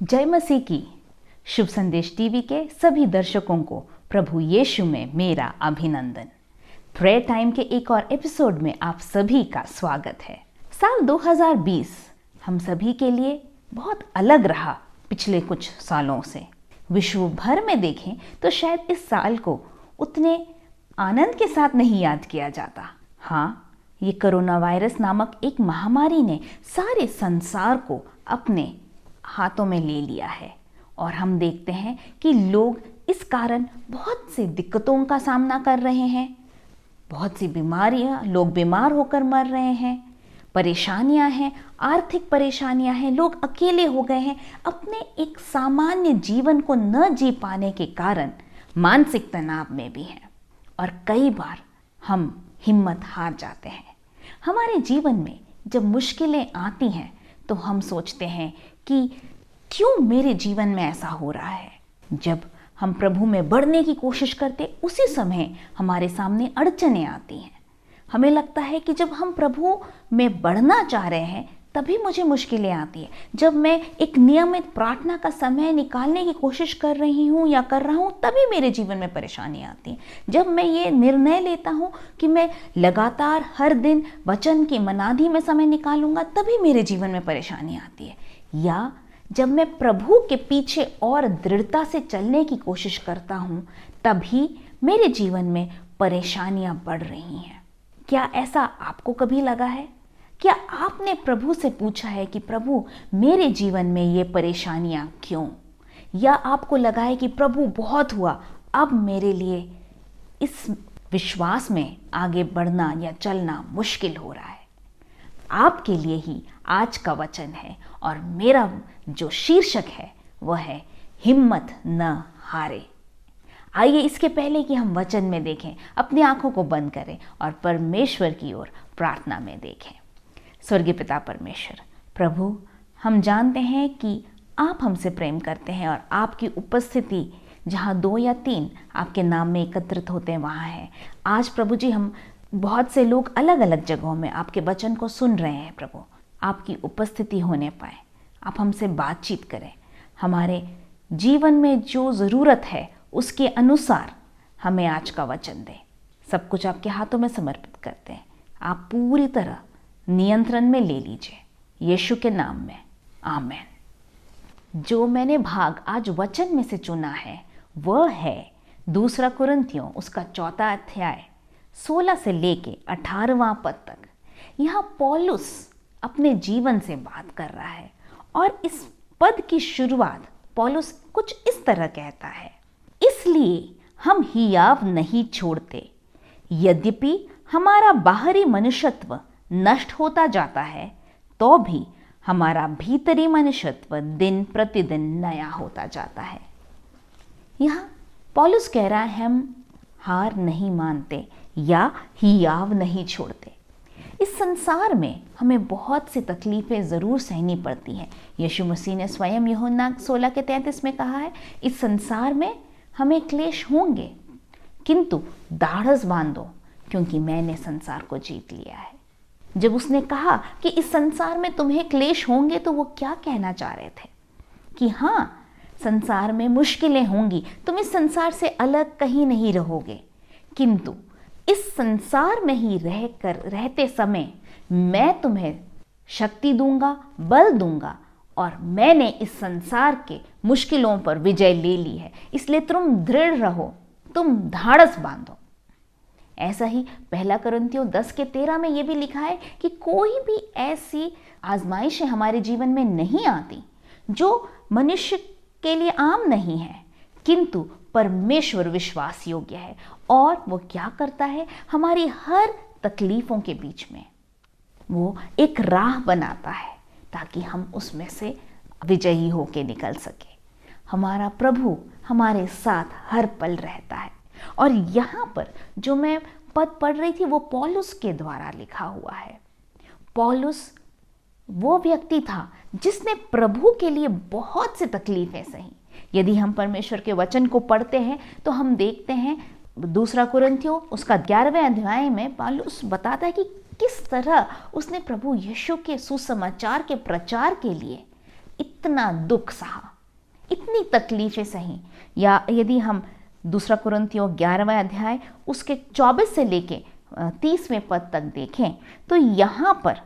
जय मसीह की। शुभ संदेश टीवी के सभी दर्शकों को प्रभु यीशु में मेरा अभिनंदन। प्रेयर टाइम के एक और एपिसोड में आप सभी का स्वागत है। साल 2020 हम सभी के लिए बहुत अलग रहा पिछले कुछ सालों से। विश्व भर में देखें तो शायद इस साल को उतने आनंद के साथ नहीं याद किया जाता। हाँ, ये कोरोना वायरस नामक एक महामारी ने सारे संसार को अपने हाथों में ले लिया है और हम देखते हैं कि लोग इस कारण बहुत सी दिक्कतों का सामना कर रहे हैं। बहुत सी बीमारियां, लोग बीमार होकर मर रहे हैं, परेशानियां हैं, आर्थिक परेशानियां हैं, लोग अकेले हो गए हैं। अपने एक सामान्य जीवन को न जी पाने के कारण मानसिक तनाव में भी हैं और कई बार हम हिम्मत हार जाते हैं। हमारे जीवन में जब मुश्किलें आती हैं तो हम सोचते हैं कि क्यों मेरे जीवन में ऐसा हो रहा है। जब हम प्रभु में बढ़ने की कोशिश करते उसी समय हमारे सामने अड़चनें आती हैं। हमें लगता है कि जब हम प्रभु में बढ़ना चाह रहे हैं तभी मुझे मुश्किलें आती हैं। जब मैं एक नियमित प्रार्थना का समय निकालने की कोशिश कर रही हूँ या कर रहा हूँ तभी मेरे जीवन में परेशानी आती है। जब मैं ये निर्णय लेता हूँ कि मैं लगातार हर दिन वचन की मनादी में समय निकालूंगा तभी मेरे जीवन में परेशानी आती है। या जब मैं प्रभु के पीछे और दृढ़ता से चलने की कोशिश करता हूँ तभी मेरे जीवन में परेशानियाँ बढ़ रही हैं। क्या ऐसा आपको कभी लगा है? क्या आपने प्रभु से पूछा है कि प्रभु मेरे जीवन में ये परेशानियां क्यों? या आपको लगा है कि प्रभु बहुत हुआ, अब मेरे लिए इस विश्वास में आगे बढ़ना या चलना मुश्किल हो रहा है? आपके लिए ही आज का वचन है और मेरा जो शीर्षक है वह है हिम्मत न हारे। आइए इसके पहले कि हम वचन में देखें, अपनी आंखों को बंद करें और परमेश्वर की ओर प्रार्थना में देखें। स्वर्गीय पिता परमेश्वर, प्रभु, हम जानते हैं कि आप हमसे प्रेम करते हैं और आपकी उपस्थिति जहाँ 2 या 3 आपके नाम में एकत्रित होते हैं वहाँ है। आज प्रभु जी, हम बहुत से लोग अलग अलग जगहों में आपके वचन को सुन रहे हैं। प्रभु, आपकी उपस्थिति होने पाए, आप हमसे बातचीत करें, हमारे जीवन में जो ज़रूरत है उसके अनुसार हमें आज का वचन दें। सब कुछ आपके हाथों में समर्पित करते हैं। आप पूरी तरह नियंत्रण में ले लीजिए, यीशु के नाम में, आमीन। जो मैंने भाग आज वचन में से चुना है वह है 2 कुरिन्थियों उसका 4 अध्याय 16 से लेके 18वां पद तक। यहाँ पौलुस अपने जीवन से बात कर रहा है और इस पद की शुरुआत पौलुस कुछ इस तरह कहता है, इसलिए हम हियाव नहीं छोड़ते, यद्यपि हमारा बाहरी मनुष्यत्व नष्ट होता जाता है तो भी हमारा भीतरी मनुष्यत्व दिन प्रतिदिन नया होता जाता है। यहाँ पौलुस कह रहा है हम हार नहीं मानते या हियाव नहीं छोड़ते। इस संसार में हमें बहुत सी तकलीफें ज़रूर सहनी पड़ती हैं। यीशु मसीह ने स्वयं यूहन्ना 16:33 में कहा है, इस संसार में हमें क्लेश होंगे किंतु दाढ़स बांधो क्योंकि मैंने संसार को जीत लिया है। जब उसने कहा कि इस संसार में तुम्हें क्लेश होंगे तो वो क्या कहना चाह रहे थे? कि हाँ, संसार में मुश्किलें होंगी, तुम इस संसार से अलग कहीं नहीं रहोगे, किंतु इस संसार में ही रहते समय मैं तुम्हें शक्ति दूंगा, बल दूंगा और मैंने इस संसार के मुश्किलों पर विजय ले ली है, इसलिए तुम दृढ़ रहो, तुम धाड़स बांधो। ऐसा ही 1 कुरिन्थियों 10:13 में ये भी लिखा है कि कोई भी ऐसी आजमाइशें हमारे जीवन में नहीं आती जो मनुष्य के लिए आम नहीं है, किंतु परमेश्वर विश्वास योग्य है और वो क्या करता है, हमारी हर तकलीफों के बीच में वो एक राह बनाता है ताकि हम उसमें से विजयी होके निकल सके। हमारा प्रभु हमारे साथ हर पल रहता है। और यहाँ पर जो मैं पद पढ़ रही थी वो पौलुस के द्वारा लिखा हुआ है। पौलुस वो व्यक्ति था जिसने प्रभु के लिए बहुत सी तकलीफें सही। यदि हम परमेश्वर के वचन को पढ़ते हैं तो हम देखते हैं 2 कुरिन्थियों उसका 11वें अध्याय में पौलुस बताता है कि किस तरह उसने प्रभु यीशु के सुसमाचार के प्रचार के लिए इतना दुख सहा। इतनी तकलीफ़ें सही। या यदि हम दूसरा कुरिन्थियों 11वां अध्याय उसके 24 से लेके 30वें पद तक देखें तो यहाँ पर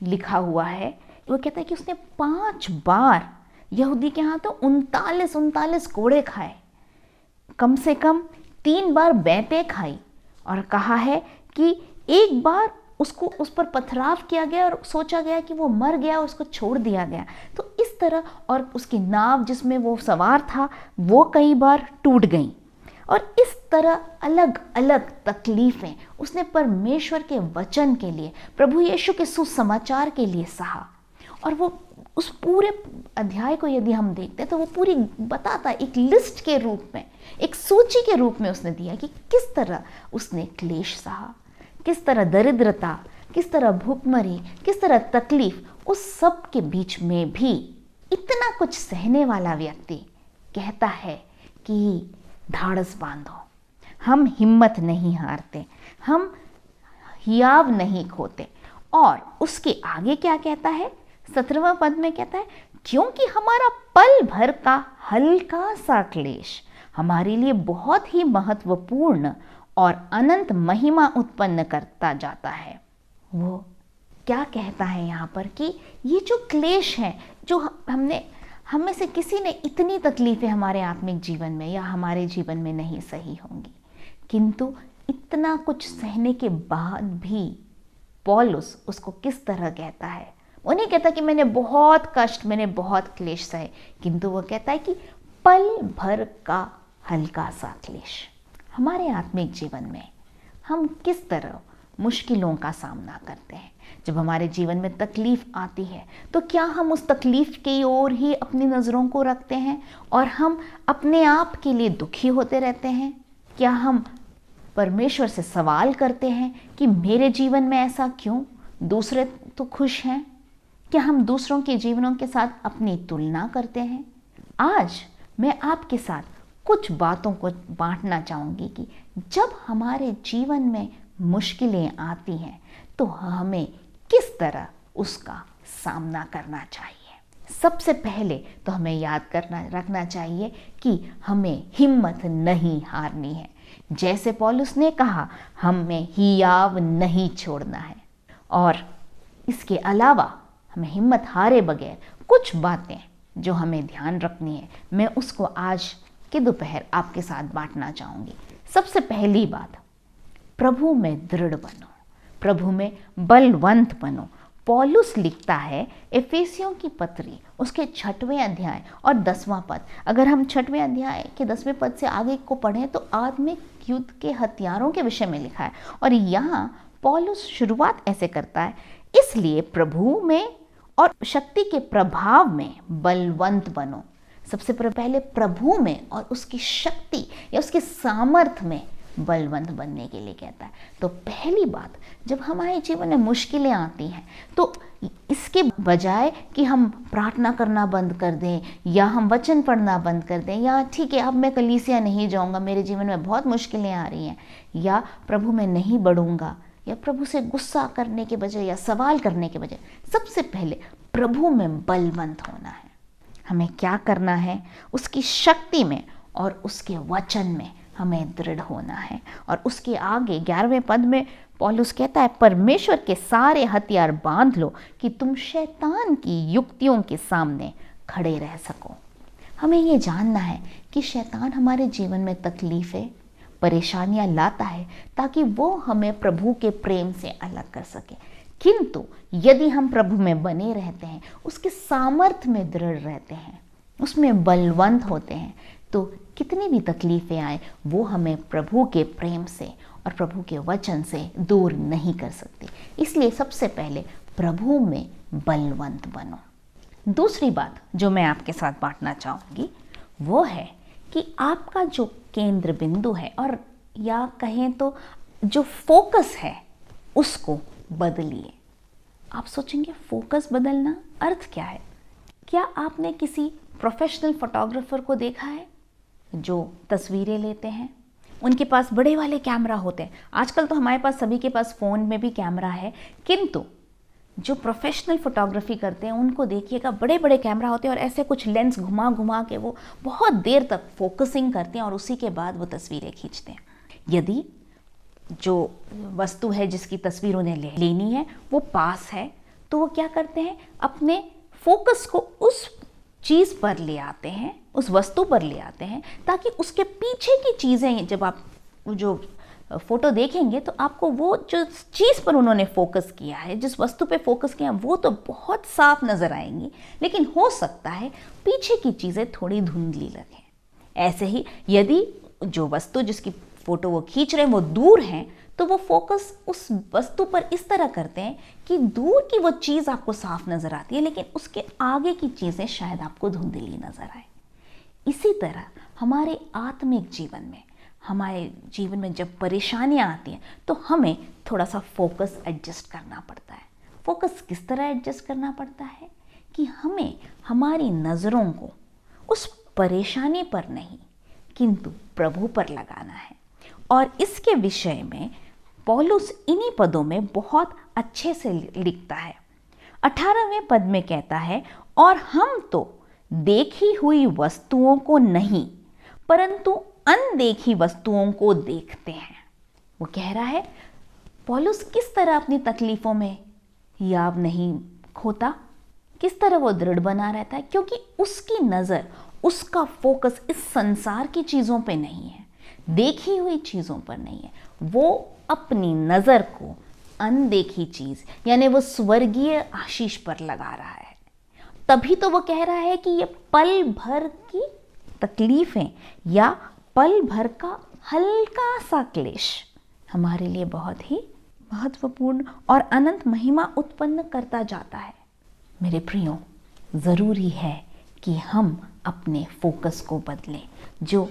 लिखा हुआ है, वो कहता है कि उसने 5 बार यहूदी के यहाँ तो 39 कोड़े खाए, कम से कम 3 बार बैंतें खाई, और कहा है कि एक बार उसको उस पर पथराव किया गया और सोचा गया कि वो मर गया, उसको छोड़ दिया गया। तो इस तरह, और उसकी नाव जिसमें वो सवार था वो कई बार टूट गई, और इस तरह अलग अलग तकलीफ़ें उसने परमेश्वर के वचन के लिए, प्रभु यीशु के सुसमाचार के लिए सहा। और वो उस पूरे अध्याय को यदि हम देखते हैं तो वो पूरी बताता है, एक लिस्ट के रूप में, एक सूची के रूप में उसने दिया कि किस तरह उसने क्लेश सहा, किस तरह दरिद्रता, किस तरह भूखमरी, किस तरह तकलीफ, उस सब के बीच में भी इतना कुछ सहने वाला व्यक्ति कहता है कि ढाढ़स बांधो, हम हिम्मत नहीं हारते, हम हियाव नहीं खोते। और उसके आगे क्या कहता है, 17वां पद में कहता है, क्योंकि हमारा पल भर का हल्का सा क्लेश हमारे लिए बहुत ही महत्वपूर्ण और अनंत महिमा उत्पन्न करता जाता है। वो क्या कहता है यहाँ पर कि ये जो क्लेश है, जो हम में से किसी ने इतनी तकलीफ़ें हमारे आत्मिक जीवन में या हमारे जीवन में नहीं सही होंगी, किंतु इतना कुछ सहने के बाद भी पौलुस उसको किस तरह कहता है। वो नहीं कहता कि मैंने बहुत कष्ट, मैंने बहुत क्लेश सहे, किंतु वो कहता है कि पल भर का हल्का सा क्लेश। हमारे आत्मिक जीवन में हम किस तरह मुश्किलों का सामना करते हैं। जब हमारे जीवन में तकलीफ आती है तो क्या हम उस तकलीफ की ओर ही अपनी नज़रों को रखते हैं और हम अपने आप के लिए दुखी होते रहते हैं? क्या हम परमेश्वर से सवाल करते हैं कि मेरे जीवन में ऐसा क्यों, दूसरे तो खुश हैं? क्या हम दूसरों के जीवनों के साथ अपनी तुलना करते हैं? आज मैं आपके साथ कुछ बातों को बांटना चाहूँगी कि जब हमारे जीवन में मुश्किलें आती हैं तो हमें किस तरह उसका सामना करना चाहिए। सबसे पहले तो हमें याद रखना चाहिए कि हमें हिम्मत नहीं हारनी है। जैसे पौलुस ने कहा, हमें हियाव नहीं छोड़ना है। और इसके अलावा हमें हिम्मत हारे बगैर कुछ बातें जो हमें ध्यान रखनी है, मैं उसको आज के दोपहर आपके साथ बांटना चाहूँगी। सबसे पहली बात, प्रभु में दृढ़ बनो, प्रभु में बलवंत बनो। पौलुस लिखता है एफेसियों की पत्री उसके 6वें अध्याय और 10वां पद। अगर हम 6वें अध्याय के 10वें पद से आगे को पढ़ें तो आत्मिक युद्ध के हथियारों के विषय में लिखा है, और यहाँ पौलुस शुरुआत ऐसे करता है, इसलिए प्रभु में और शक्ति के प्रभाव में बलवंत बनो। सबसे पहले प्रभु में और उसकी शक्ति या उसके सामर्थ्य में बलवंत बनने के लिए कहता है। तो पहली बात, जब हमारे जीवन में मुश्किलें आती हैं तो इसके बजाय कि हम प्रार्थना करना बंद कर दें या हम वचन पढ़ना बंद कर दें या ठीक है अब मैं कलीसिया नहीं जाऊंगा, मेरे जीवन में बहुत मुश्किलें आ रही हैं, या प्रभु में नहीं बढ़ूंगा, या प्रभु से गुस्सा करने के बजाय या सवाल करने के बजाय सबसे पहले प्रभु में बलवंत होना है। हमें क्या करना है? उसकी शक्ति में और उसके वचन में हमें दृढ़ होना है। और उसके आगे 11वें पद में पौलुस कहता है, परमेश्वर के सारे हथियार बांध लो कि तुम शैतान की युक्तियों के सामने खड़े रह सको। हमें ये जानना है कि शैतान हमारे जीवन में तकलीफ़ें, परेशानियां लाता है ताकि वो हमें प्रभु के प्रेम से अलग कर सके। किंतु यदि हम प्रभु में बने रहते हैं, उसके सामर्थ्य में दृढ़ रहते हैं, उसमें बलवंत होते हैं, तो कितनी भी तकलीफ़ें आए वो हमें प्रभु के प्रेम से और प्रभु के वचन से दूर नहीं कर सकती। इसलिए सबसे पहले प्रभु में बलवंत बनो। दूसरी बात जो मैं आपके साथ बांटना चाहूँगी वो है कि आपका जो केंद्र बिंदु है, और या कहें तो जो फोकस है, उसको बदलिए। आप सोचेंगे फोकस बदलना अर्थ क्या है? क्या आपने किसी प्रोफेशनल फोटोग्राफर को देखा है जो तस्वीरें लेते हैं? उनके पास बड़े वाले कैमरा होते हैं। आजकल तो हमारे पास सभी के पास फ़ोन में भी कैमरा है, किंतु जो प्रोफेशनल फोटोग्राफी करते हैं उनको देखिएगा, बड़े बड़े कैमरा होते हैं और ऐसे कुछ लेंस घुमा घुमा के वो बहुत देर तक फोकसिंग करते हैं और उसी के बाद वो तस्वीरें खींचते हैं। यदि जो वस्तु है जिसकी तस्वीर उन्हें लेनी है वो पास है तो वो क्या करते हैं, अपने फोकस को उस चीज़ पर ले आते हैं, उस वस्तु पर ले आते हैं, ताकि उसके पीछे की चीज़ें जब आप जो फोटो देखेंगे तो आपको वो जो चीज़ पर उन्होंने फोकस किया है, जिस वस्तु पे फोकस किया है, वो तो बहुत साफ नज़र आएंगी, लेकिन हो सकता है पीछे की चीज़ें थोड़ी धुंधली लगें। ऐसे ही यदि जो वस्तु जिसकी फ़ोटो वो खींच रहे हैं वो दूर हैं तो वो फोकस उस वस्तु पर इस तरह करते हैं कि दूर की वो चीज़ आपको साफ नज़र आती है, लेकिन उसके आगे की चीज़ें शायद आपको धुंधली नज़र आए। इसी तरह हमारे आत्मिक जीवन में, हमारे जीवन में जब परेशानियां आती हैं तो हमें थोड़ा सा फोकस एडजस्ट करना पड़ता है। फोकस किस तरह एडजस्ट करना पड़ता है कि हमें हमारी नज़रों को उस परेशानी पर नहीं किंतु प्रभु पर लगाना है। और इसके विषय में पौलुस इन्हीं पदों में बहुत अच्छे से लिखता है। 18वें पद में कहता है, और हम तो देखी हुई वस्तुओं को नहीं परंतु अनदेखी वस्तुओं को देखते हैं। वो कह रहा है पौलुस किस तरह अपनी तकलीफों में याव नहीं खोता, किस तरह वो दृढ़ बना रहता है, क्योंकि उसकी नज़र, उसका फोकस इस संसार की चीज़ों पे नहीं है, देखी हुई चीज़ों पर नहीं है। वो अपनी नज़र को अनदेखी चीज़ यानी वो स्वर्गीय आशीष पर लगा रहा है। तभी तो वो कह रहा है कि ये पल भर की तकलीफ़ें या पल भर का हल्का सा क्लेश हमारे लिए बहुत ही महत्वपूर्ण और अनंत महिमा उत्पन्न करता जाता है। मेरे प्रियो, ज़रूरी है कि हम अपने फोकस को बदलें। जो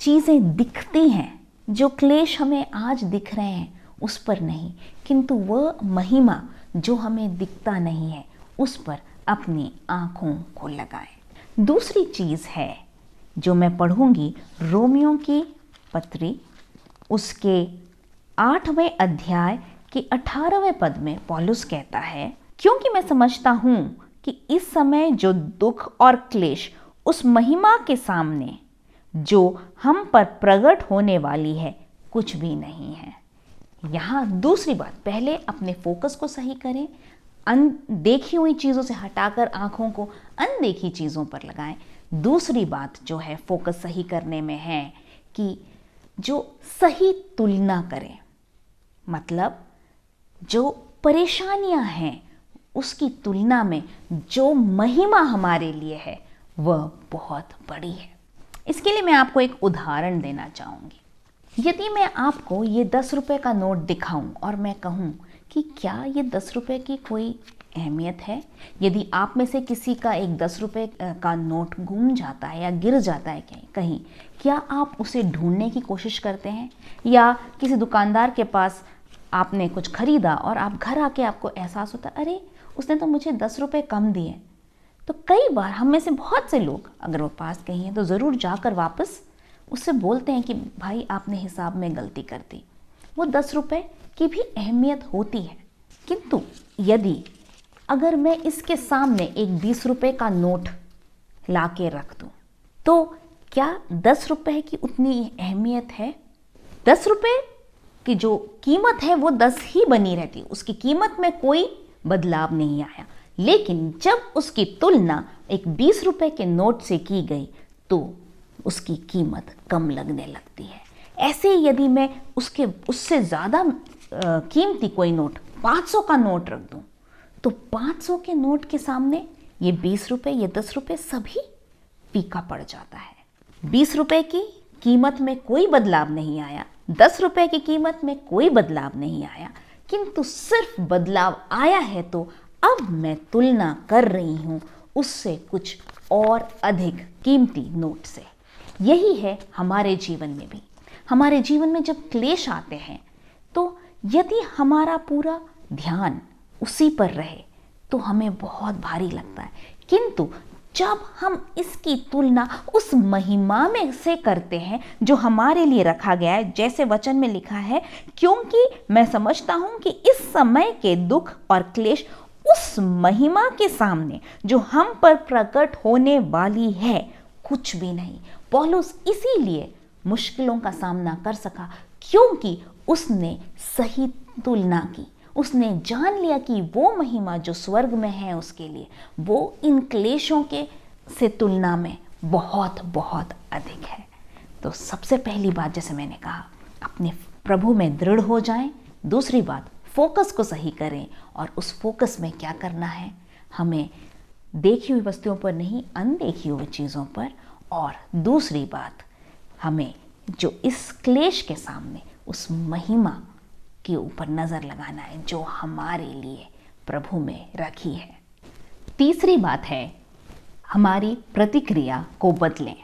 चीज़ें दिखती हैं, जो क्लेश हमें आज दिख रहे हैं उस पर नहीं, किंतु वह महिमा जो हमें दिखता नहीं है उस पर अपनी आँखों को लगाएं। दूसरी चीज़ है जो मैं पढ़ूंगी, रोमियों की पत्री उसके 8वें अध्याय के 18वें पद में पौलुस कहता है, क्योंकि मैं समझता हूँ कि इस समय जो दुख और क्लेश उस महिमा के सामने जो हम पर प्रकट होने वाली है कुछ भी नहीं है। यहाँ दूसरी बात, पहले अपने फोकस को सही करें, अनदेखी हुई चीज़ों से हटाकर आँखों को अनदेखी चीज़ों पर लगाएं। दूसरी बात जो है फोकस सही करने में है कि जो सही तुलना करें, मतलब जो परेशानियां हैं उसकी तुलना में जो महिमा हमारे लिए है वह बहुत बड़ी है। इसके लिए मैं आपको एक उदाहरण देना चाहूँगी। यदि मैं आपको ये 10 रुपये का नोट दिखाऊं और मैं कहूँ कि क्या ये 10 रुपये की कोई अहमियत है, यदि आप में से किसी का एक 10 रुपये का नोट गुम जाता है या गिर जाता है कहीं, क्या आप उसे ढूंढने की कोशिश करते हैं? या किसी दुकानदार के पास आपने कुछ खरीदा और आप घर आके आपको एहसास होता, अरे उसने तो मुझे 10 रुपये कम दिए। तो कई बार हम में से बहुत से लोग, अगर वो पास कहीं हैं तो ज़रूर जाकर वापस उससे बोलते हैं कि भाई आपने हिसाब में गलती कर दी। वो 10 रुपये की भी अहमियत होती है, किंतु यदि अगर मैं इसके सामने एक 20 रुपये का नोट ला के रख दूँ तो क्या 10 रुपये की उतनी अहमियत है? 10 रुपये की जो कीमत है वो 10 ही बनी रहती, उसकी कीमत में कोई बदलाव नहीं आया। लेकिन जब उसकी तुलना एक 20 रुपये के नोट से की गई तो उसकी कीमत कम लगने लगती है। ऐसे यदि मैं उससे ज़्यादा कीमती कोई नोट 500 का नोट रख दूं तो 500 के नोट के सामने ये 20 रुपये, ये 10 रुपये सभी फीका पड़ जाता है। 20 रुपये की कीमत में कोई बदलाव नहीं आया, 10 रुपये की कीमत में कोई बदलाव नहीं आया, किंतु सिर्फ बदलाव आया है तो अब मैं तुलना कर रही हूँ उससे कुछ और अधिक कीमती नोट से। यही है हमारे जीवन में भी। हमारे जीवन में जब क्लेश आते हैं तो यदि हमारा पूरा ध्यान उसी पर रहे तो हमें बहुत भारी लगता है, किंतु जब हम इसकी तुलना उस महिमा में से करते हैं जो हमारे लिए रखा गया है, जैसे वचन में लिखा है, क्योंकि मैं समझता हूं कि इस समय के दुख और क्लेश उस महिमा के सामने जो हम पर प्रकट होने वाली है कुछ भी नहीं। पौलुस इसीलिए मुश्किलों का सामना कर सका क्योंकि उसने सही तुलना की। उसने जान लिया कि वो महिमा जो स्वर्ग में है उसके लिए, वो इन क्लेशों के से तुलना में बहुत बहुत अधिक है। तो सबसे पहली बात, जैसे मैंने कहा, अपने प्रभु में दृढ़ हो जाएं। दूसरी बात, फोकस को सही करें, और उस फोकस में क्या करना है, हमें देखी हुई वस्तुओं पर नहीं, अनदेखी हुई चीज़ों पर। और दूसरी बात, हमें जो इस क्लेश के सामने उस महिमा के ऊपर नज़र लगाना है जो हमारे लिए प्रभु में रखी है। तीसरी बात है, हमारी प्रतिक्रिया को बदलें।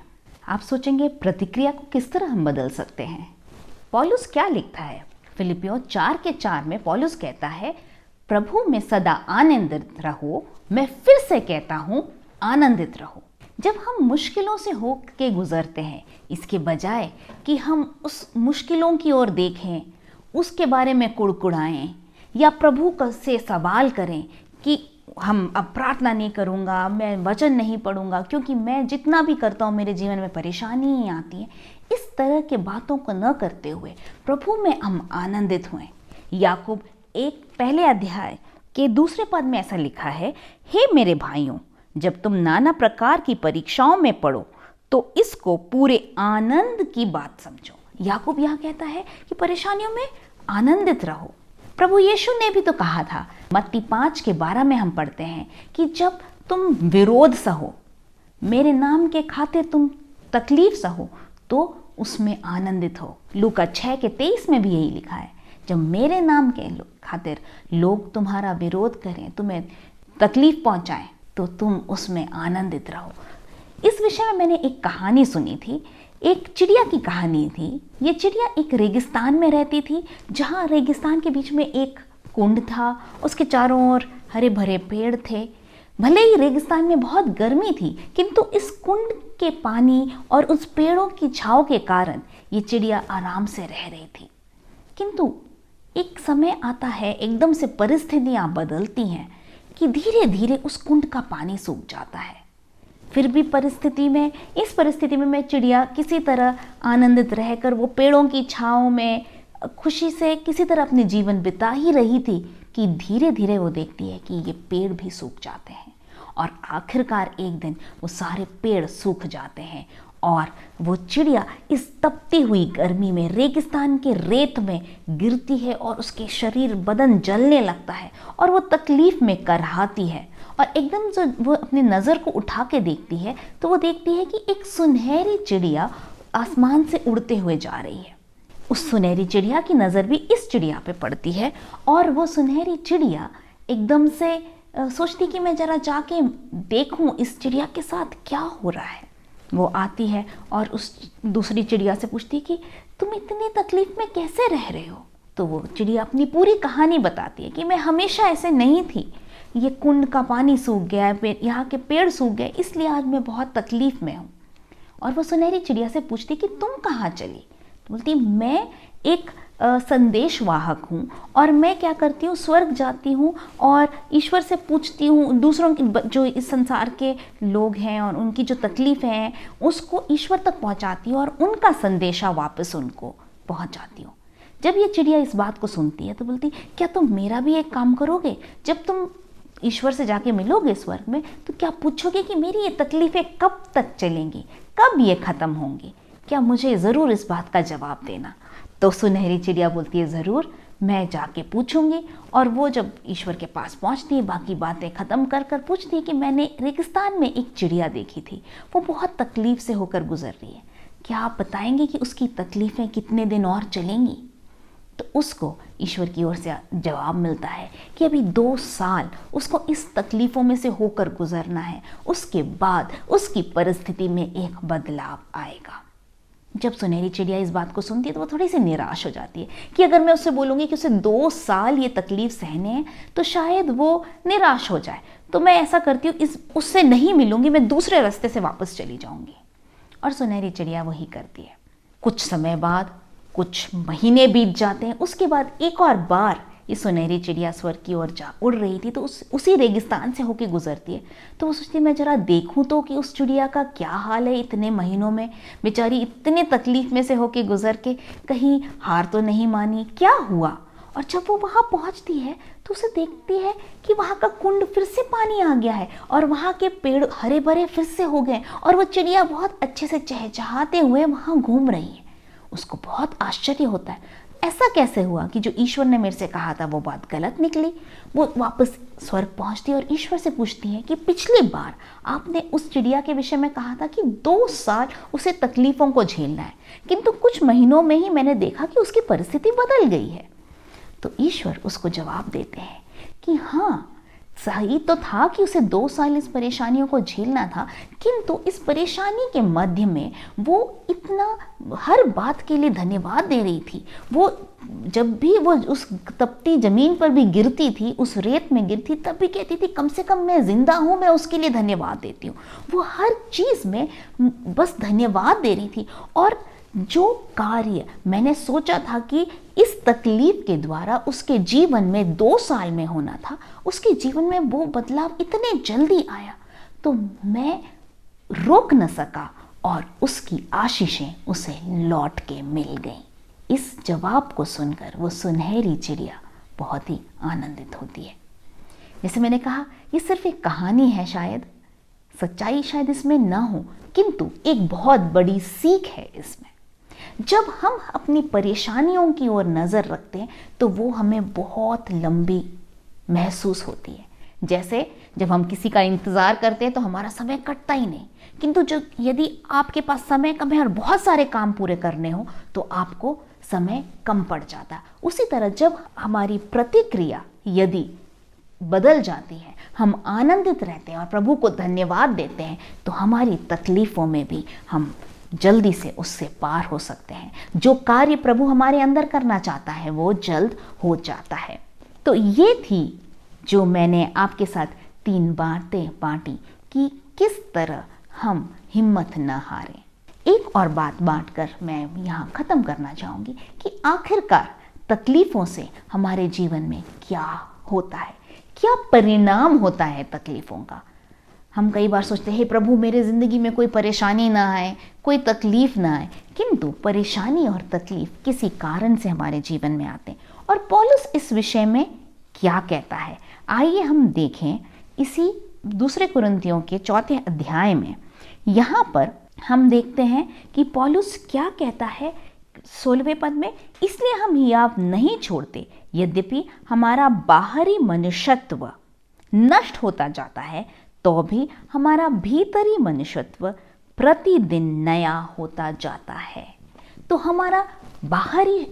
आप सोचेंगे प्रतिक्रिया को किस तरह हम बदल सकते हैं? पौलुस क्या लिखता है? फिलिपियों 4:4 में पौलुस कहता है, प्रभु में सदा आनंदित रहो। मैं फिर से कहता हूं, आनंदित रहो। जब हम मुश्किलों से हो के गुजरते हैं, इसके बजाय कि हम उस मुश्किलों की ओर देखें, उसके बारे में कुड़कुड़ाएं या प्रभु से सवाल करें कि हम अब प्रार्थना नहीं करूँगा, मैं वचन नहीं पढ़ूंगा क्योंकि मैं जितना भी करता हूँ मेरे जीवन में परेशानी ही आती है, इस तरह के बातों को न करते हुए प्रभु में हम आनंदित हुए। याकूब 1 के 2 पद में ऐसा लिखा है, हे मेरे भाइयों, जब तुम नाना प्रकार की परीक्षाओं में पड़ो तो इसको पूरे आनंद की बात समझो। याकूब यहाँ कहता है कि परेशानियों में आनंदित रहो। प्रभु यीशु ने भी तो कहा था, मत्ती 5:12 में हम पढ़ते हैं कि जब तुम विरोध सहो, मेरे नाम के खातिर तुम तकलीफ सहो, तो उसमें आनंदित हो। लूका 6:23 में भी यही लिखा है, जब मेरे नाम के खातिर लोग तुम्हारा विरोध करें, तुम्हें तकलीफ पहुंचाएं, तो तुम उसमें आनंदित रहो। इस विषय में मैंने एक कहानी सुनी थी, एक चिड़िया की कहानी थी। ये चिड़िया एक रेगिस्तान में रहती थी, जहाँ रेगिस्तान के बीच में एक कुंड था, उसके चारों ओर हरे भरे पेड़ थे। भले ही रेगिस्तान में बहुत गर्मी थी, किंतु इस कुंड के पानी और उस पेड़ों की छांव के कारण ये चिड़िया आराम से रह रही थी। किंतु एक समय आता है, एकदम से परिस्थितियाँ बदलती हैं कि धीरे धीरे उस कुंड का पानी सूख जाता है। फिर भी इस परिस्थिति में मैं चिड़िया किसी तरह आनंदित रहकर वो पेड़ों की छांव में खुशी से किसी तरह अपने जीवन बिता ही रही थी कि धीरे धीरे वो देखती है कि ये पेड़ भी सूख जाते हैं, और आखिरकार एक दिन वो सारे पेड़ सूख जाते हैं और वो चिड़िया इस तपती हुई गर्मी में रेगिस्तान के रेत में गिरती है और उसके शरीर बदन जलने लगता है और वो तकलीफ में करहाती है। और एकदम जो वो अपनी नज़र को उठा के देखती है तो वो देखती है कि एक सुनहरी चिड़िया आसमान से उड़ते हुए जा रही है। उस सुनहरी चिड़िया की नज़र भी इस चिड़िया पे पड़ती है और वो सुनहरी चिड़िया एकदम से सोचती कि मैं ज़रा जाके देखूं इस चिड़िया के साथ क्या हो रहा है। वो आती है और उस दूसरी चिड़िया से पूछती कि तुम इतनी तकलीफ में कैसे रह रहे हो। तो वो चिड़िया अपनी पूरी कहानी बताती है कि मैं हमेशा ऐसे नहीं थी, ये कुंड का पानी सूख गया है, यहाँ के पेड़ सूख गए, इसलिए आज मैं बहुत तकलीफ में हूँ। और वो सुनहरी चिड़िया से पूछती कि तुम कहाँ चली। तो बोलती मैं एक संदेशवाहक हूँ और मैं क्या करती हूँ, स्वर्ग जाती हूँ और ईश्वर से पूछती हूँ, दूसरों की जो इस संसार के लोग हैं और उनकी जो तकलीफ़ें हैं उसको ईश्वर तक पहुँचाती हूँ और उनका संदेशा वापस उनको पहुँचाती हूँ। जब ये चिड़िया इस बात को सुनती है तो बोलती, क्या तुम मेरा भी एक काम करोगे? जब तुम ईश्वर से जाके मिलोगे स्वर्ग में तो क्या पूछोगे कि मेरी ये तकलीफ़ें कब तक चलेंगी, कब ये ख़त्म होंगी? क्या मुझे ज़रूर इस बात का जवाब देना। तो सुनहरी चिड़िया बोलती है, ज़रूर, मैं जाके पूछूंगी। और वो जब ईश्वर के पास पहुंचती है, बाकी बातें ख़त्म कर कर पूछती है कि मैंने रेगिस्तान में एक चिड़िया देखी थी, वो बहुत तकलीफ़ से होकर गुजर रही है, क्या आप बताएंगे कि उसकी तकलीफ़ें कितने दिन और चलेंगी? तो उसको ईश्वर की ओर से जवाब मिलता है कि अभी 2 साल उसको इस तकलीफ़ों में से होकर गुजरना है, उसके बाद उसकी परिस्थिति में एक बदलाव आएगा। जब सुनहरी चिड़िया इस बात को सुनती है तो वो थोड़ी सी निराश हो जाती है कि अगर मैं उससे बोलूँगी कि उसे 2 साल ये तकलीफ सहने हैं तो शायद वो निराश हो जाए। तो मैं ऐसा करती हूँ, उससे नहीं मिलूंगी, मैं दूसरे रास्ते से वापस चली जाऊंगी। और सुनहरी चिड़िया वही करती है। कुछ समय बाद, कुछ महीने बीत जाते हैं। उसके बाद एक और बार ये सुनहरी चिड़िया स्वर्ग की ओर जा उड़ रही थी तो उसी रेगिस्तान से होके गुजरती है। तो वो सोचती है मैं जरा देखूं तो कि उस चिड़िया का क्या हाल है, इतने महीनों में बेचारी इतने तकलीफ में से होके गुजर के कहीं हार तो नहीं मानी, क्या हुआ। और जब वो वहाँ पहुँचती है तो उसे देखती है कि वहाँ का कुंड फिर से पानी आ गया है और वहाँ के पेड़ हरे भरे फिर से हो गए और वो चिड़िया बहुत अच्छे से चहचहाते हुए वहाँ घूम रही है। उसको बहुत आश्चर्य होता है, ऐसा कैसे हुआ कि जो ईश्वर ने मेरे से कहा था वो बात गलत निकली। वो वापस स्वर्ग पहुंचती है और ईश्वर से पूछती है कि पिछली बार आपने उस चिड़िया के विषय में कहा था कि 2 साल उसे तकलीफों को झेलना है, किंतु कुछ महीनों में ही मैंने देखा कि उसकी परिस्थिति बदल गई है। तो ईश्वर उसको जवाब देते हैं कि हाँ, सही तो था कि उसे 2 साल इस परेशानियों को झेलना था, किंतु इस परेशानी के मध्य में वो इतना हर बात के लिए धन्यवाद दे रही थी। वो जब भी वो उस तपती जमीन पर भी गिरती थी, उस रेत में गिरती, तब भी कहती थी कम से कम मैं जिंदा हूँ, मैं उसके लिए धन्यवाद देती हूँ। वो हर चीज़ में बस धन्यवाद दे रही थी। और जो कार्य मैंने सोचा था कि इस तकलीफ के द्वारा उसके जीवन में 2 साल में होना था, उसके जीवन में वो बदलाव इतने जल्दी आया तो मैं रोक न सका और उसकी आशीषें उसे लौट के मिल गईं। इस जवाब को सुनकर वो सुनहरी चिड़िया बहुत ही आनंदित होती है। जैसे मैंने कहा, ये सिर्फ एक कहानी है, शायद सच्चाई शायद इसमें ना हो, किंतु एक बहुत बड़ी सीख है इसमें। जब हम अपनी परेशानियों की ओर नज़र रखते हैं तो वो हमें बहुत लंबी महसूस होती है। जैसे जब हम किसी का इंतज़ार करते हैं तो हमारा समय कटता ही नहीं, किंतु जो यदि आपके पास समय कम है और बहुत सारे काम पूरे करने हो तो आपको समय कम पड़ जाता है। उसी तरह जब हमारी प्रतिक्रिया यदि बदल जाती है, हम आनंदित रहते हैं और प्रभु को धन्यवाद देते हैं, तो हमारी तकलीफ़ों में भी हम जल्दी से उससे पार हो सकते हैं। जो कार्य प्रभु हमारे अंदर करना चाहता है वो जल्द हो जाता है। तो ये थी जो मैंने आपके साथ 3 बातें बांटी कि किस तरह हम हिम्मत न हारें। एक और बात बांटकर मैं यहाँ ख़त्म करना चाहूँगी कि आखिरकार तकलीफ़ों से हमारे जीवन में क्या होता है, क्या परिणाम होता है तकलीफ़ों का। हम कई बार सोचते हैं, हे प्रभु मेरे ज़िंदगी में कोई परेशानी ना आए, कोई तकलीफ़ ना आए, किंतु परेशानी और तकलीफ़ किसी कारण से हमारे जीवन में आते हैं। और पौलुस इस विषय में क्या कहता है, आइए हम देखें इसी 2 कुरिन्थियों के 4 अध्याय में। यहाँ पर हम देखते हैं कि पौलुस क्या कहता है 16वें पद में, इसलिए हम हियाव नहीं छोड़ते, यद्यपि हमारा बाहरी मनुष्यत्व नष्ट होता जाता है तो भी हमारा भीतरी मनुष्यत्व प्रतिदिन नया होता जाता है। तो हमारा बाहरी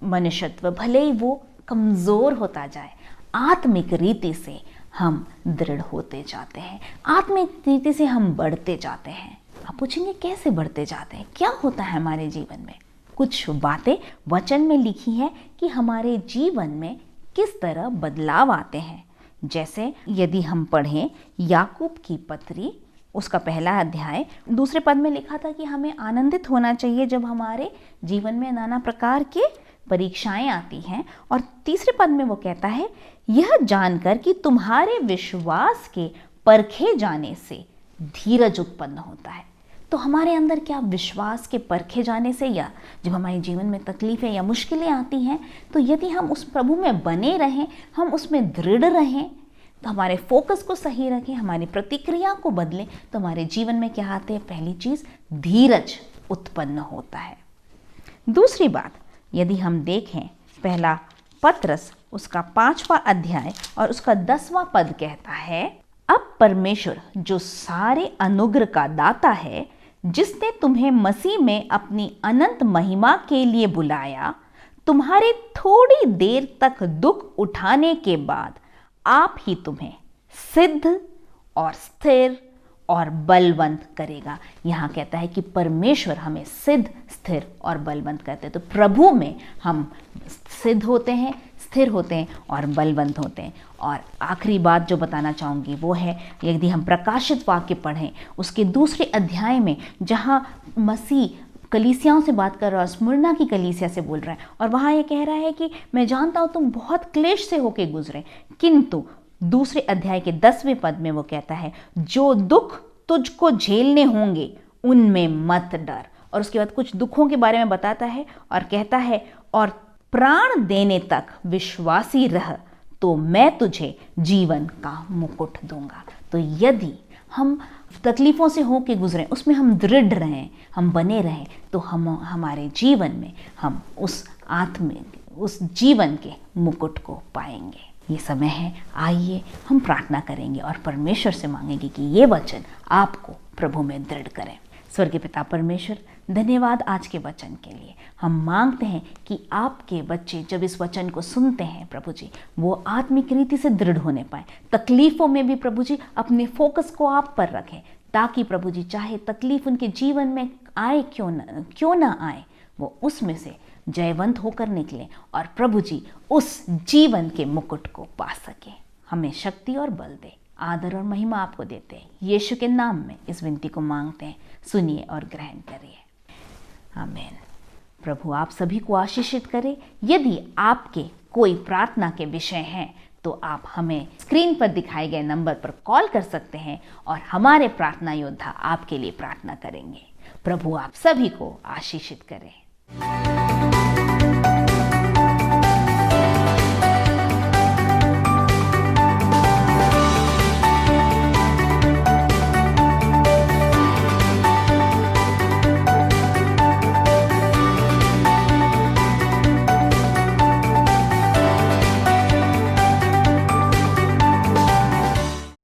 मनुष्यत्व भले ही वो कमज़ोर होता जाए, आत्मिक रीति से हम दृढ़ होते जाते हैं, आत्मिक रीति से हम बढ़ते जाते हैं। आप पूछेंगे कैसे बढ़ते जाते हैं, क्या होता है हमारे जीवन में। कुछ बातें वचन में लिखी है कि हमारे जीवन में किस तरह बदलाव आते हैं। जैसे यदि हम पढ़ें याकूब की पत्री, उसका 1 अध्याय 2 पद में लिखा था कि हमें आनंदित होना चाहिए जब हमारे जीवन में नाना प्रकार के परीक्षाएं आती हैं। और 3 पद में वो कहता है, यह जानकर कि तुम्हारे विश्वास के परखे जाने से धीरज उत्पन्न होता है। तो हमारे अंदर क्या विश्वास के परखे जाने से, या जब हमारे जीवन में तकलीफ़ें या मुश्किलें आती हैं तो यदि हम उस प्रभु में बने रहें, हम उसमें दृढ़ रहें, तो हमारे फोकस को सही रखें, हमारी प्रतिक्रिया को बदलें, तो हमारे जीवन में क्या आते हैं, पहली चीज़ धीरज उत्पन्न होता है। दूसरी बात, यदि हम देखें 1 पत्रस उसका 5वां अध्याय और उसका 10वां पद कहता है, अब परमेश्वर जो सारे अनुग्रह का दाता है, जिसने तुम्हें मसीह में अपनी अनंत महिमा के लिए बुलाया, तुम्हारे थोड़ी देर तक दुख उठाने के बाद आप ही तुम्हें सिद्ध और स्थिर और बलवंत करेगा। यहाँ कहता है कि परमेश्वर हमें सिद्ध, स्थिर और बलवंत करते हैं। तो प्रभु में हम सिद्ध होते हैं, स्थिर होते हैं और बलवंत होते हैं। और आखिरी बात जो बताना चाहूँगी वो है, यदि हम प्रकाशित वाक्य पढ़ें उसके दूसरे अध्याय में, जहाँ मसीह कलीसियाओं से बात कर रहा है, स्मुरना की कलीसिया से बोल रहा है, और वहाँ ये कह रहा है कि मैं जानता हूँ तुम बहुत क्लेश से होके गुजरे, किंतु दूसरे अध्याय के 10वें पद में वो कहता है जो दुख तुझको झेलने होंगे उनमें मत डर। और उसके बाद कुछ दुखों के बारे में बताता है और कहता है और प्राण देने तक विश्वासी रह तो मैं तुझे जीवन का मुकुट दूंगा। तो यदि हम तकलीफ़ों से होके गुजरें, उसमें हम दृढ़ रहें, हम बने रहें, तो हम हमारे जीवन में हम उस उस जीवन के मुकुट को पाएंगे। ये समय है, आइए हम प्रार्थना करेंगे और परमेश्वर से मांगेंगे कि ये वचन आपको प्रभु में दृढ़ करें। स्वर्गीय पिता परमेश्वर, धन्यवाद आज के वचन के लिए। हम मांगते हैं कि आपके बच्चे जब इस वचन को सुनते हैं प्रभु जी, वो आत्मिक रीति से दृढ़ होने पाए। तकलीफ़ों में भी प्रभु जी अपने फोकस को आप पर रखें, ताकि प्रभु जी चाहे तकलीफ उनके जीवन में आए क्यों ना आए, वो उसमें से जयवंत होकर निकले और प्रभु जी उस जीवन के मुकुट को पा सके। हमें शक्ति और बल दे। आदर और महिमा आपको देते हैं, यीशु के नाम में इस विनती को मांगते हैं। सुनिए और ग्रहण करिए। आमीन। प्रभु आप सभी को आशीषित करे। यदि आपके कोई प्रार्थना के विषय हैं तो आप हमें स्क्रीन पर दिखाए गए नंबर पर कॉल कर सकते हैं और हमारे प्रार्थना योद्धा आपके लिए प्रार्थना करेंगे। प्रभु आप सभी को आशीषित करें।